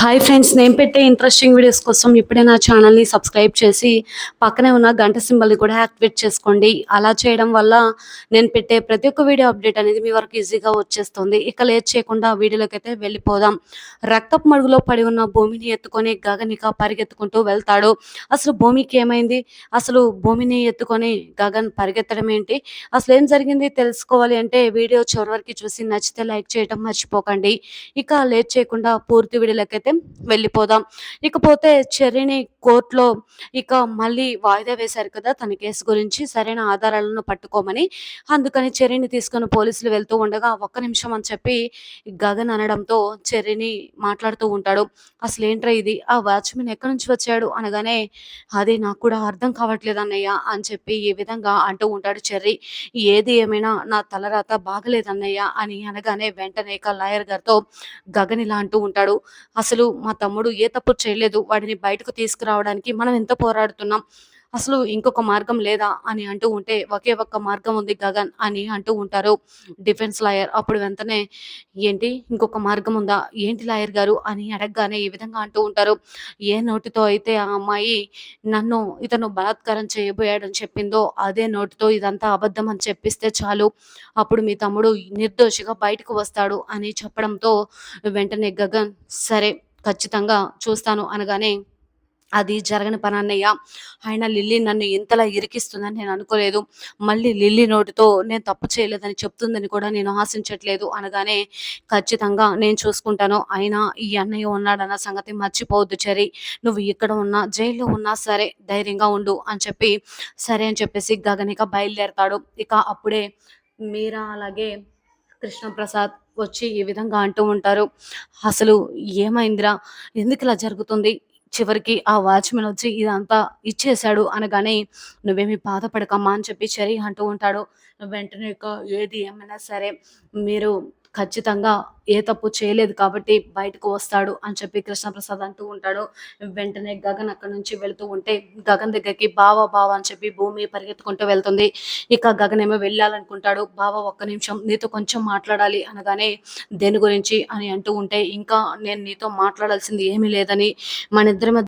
Hi friends, నేను పెట్టే interesting videos కోసం ఇప్పుడే నా ఛానల్ని సబ్స్క్రైబ్ చేసి పక్కనే ఉన్న గంట సింబల్ని కూడా యాక్టివేట్ చేసుకోండి. అలా చేయడం వల్ల నేను పెట్టే ప్రతి ఒక్క వీడియో అప్డేట్ అనేది మీ వరకు ఈజీగా వచ్చేస్తుంది. ఇక లేట్ చేయకుండా వీడియోలోకి అయితే వెళ్ళిపోదాం. రక్తపు మడుగులో పడి ఉన్న భూమిని ఎత్తుకొని గగనిక పరిగెత్తుకుంటూ వెళ్తాడు. అసలు భూమికి ఏమైంది? అసలు భూమిని ఎత్తుకొని గగన్ పరిగెత్తడం ఏంటి? అసలు ఏం జరిగింది తెలుసుకోవాలి అంటే వీడియో చివరి వరకు చూసి నచ్చితే లైక్ చేయడం మర్చిపోకండి. ఇక లేట్ చేయకుండా పూర్తి వీడియోలకైతే వెళ్ళిపోదాం. ఇకపోతే చెర్రీని కోర్టులో ఇక మళ్ళీ వాయిదా వేశారు కదా తన కేసు గురించి సరైన ఆధారాలను పట్టుకోమని. అందుకని చెర్రీని తీసుకొని పోలీసులు వెళ్తూ ఉండగా ఒక్క నిమిషం అని చెప్పి గగన్ అనడంతో చెర్రీని మాట్లాడుతూ ఉంటాడు. అసలు ఏంట్రా ఇది, ఆ వాచ్మెన్ ఎక్కడి నుంచి వచ్చాడు అనగానే అది నాకు కూడా అర్థం కావట్లేదు అన్నయ్య అని చెప్పి ఈ విధంగా అంటూ ఉంటాడు చెర్రీ. ఏది ఏమైనా నా తలరాత బాగలేదన్నయ్య అని అనగానే వెంటనే ఇక లాయర్ గారితో గగన్ ఇలా అంటూ ఉంటాడు. అసలు మా తమ్ముడు ఏ తప్పు చేయలేదు. వాడిని బయటకు తీసుకురావడానికి మనం ఎంత పోరాడుతున్నాం. అసలు ఇంకొక మార్గం లేదా అని అంటూ ఉంటే ఒకే ఒక్క మార్గం ఉంది గగన్ అని అంటూ ఉంటారు డిఫెన్స్ లాయర్. అప్పుడు వెంటనే ఏంటి ఇంకొక మార్గం ఉందా? ఏంటి లాయర్ గారు అని అడగగానే ఈ విధంగా అంటూ ఉంటారు. ఏ నోటితో అయితే ఆ అమ్మాయి నన్ను ఇతను బలాత్కారం చేయబోయాడని చెప్పిందో అదే నోటితో ఇదంతా అబద్ధం అని చెప్పిస్తే చాలు. అప్పుడు మీ తమ్ముడు నిర్దోషిగా బయటకు వస్తాడు అని చెప్పడంతో వెంటనే గగన్ సరే ఖచ్చితంగా చూస్తాను అనగానే అది జరగని పని అన్నయ్య. అయినా లిల్లీ నన్ను ఇంతలా ఇరికిస్తుందని నేను అనుకోలేదు. మళ్ళీ లిల్లీ నోటితో నేను తప్పు చేయలేదని చెప్తుందని కూడా నేను ఆశించట్లేదు అనగానే ఖచ్చితంగా నేను చూసుకుంటాను. అయినా ఈ అన్నయ్య ఉన్నాడన్న సంగతి మర్చిపోవద్దు చెర్రీ. నువ్వు ఇక్కడ ఉన్నా జైల్లో ఉన్నా సరే ధైర్యంగా ఉండు అని చెప్పి సరే అని చెప్పేసి గగన్ ఇక బయలుదేరతాడు. ఇక అప్పుడే మీరా అలాగే కృష్ణప్రసాద్ వచ్చి ఈ విధంగా అంటూ ఉంటారు. అసలు ఏమైందిరా? ఎందుకు ఇలా జరుగుతుంది? చివరికి ఆ వాచ్మెన్ వచ్చి ఇదంతా ఇచ్చేశాడు అనగానే నువ్వేమి బాధపడకమ్మా అని చెప్పి చెర్రీ అంటూ ఉంటాడు. వెంటనే ఇక ఏది ఏమైనా సరే మీరు ఖచ్చితంగా ఏ తప్పు చేయలేదు కాబట్టి బయటకు వస్తాడు అని చెప్పి కృష్ణప్రసాద్ అంటూ ఉంటాడు. వెంటనే గగన్ అక్కడి నుంచి వెళ్తూ ఉంటే గగన్ దగ్గరికి బావ బావ అని చెప్పి భూమి పరిగెత్తుకుంటూ వెళ్తుంది. ఇక గగన్ ఏమో వెళ్ళాలనుకుంటాడు. బావ ఒక్క నిమిషం నీతో కొంచెం మాట్లాడాలి అనగానే దేని గురించి అని అంటూ ఉంటే ఇంకా నేను నీతో మాట్లాడాల్సింది ఏమీ లేదని, మన ఇద్దరి మధ్య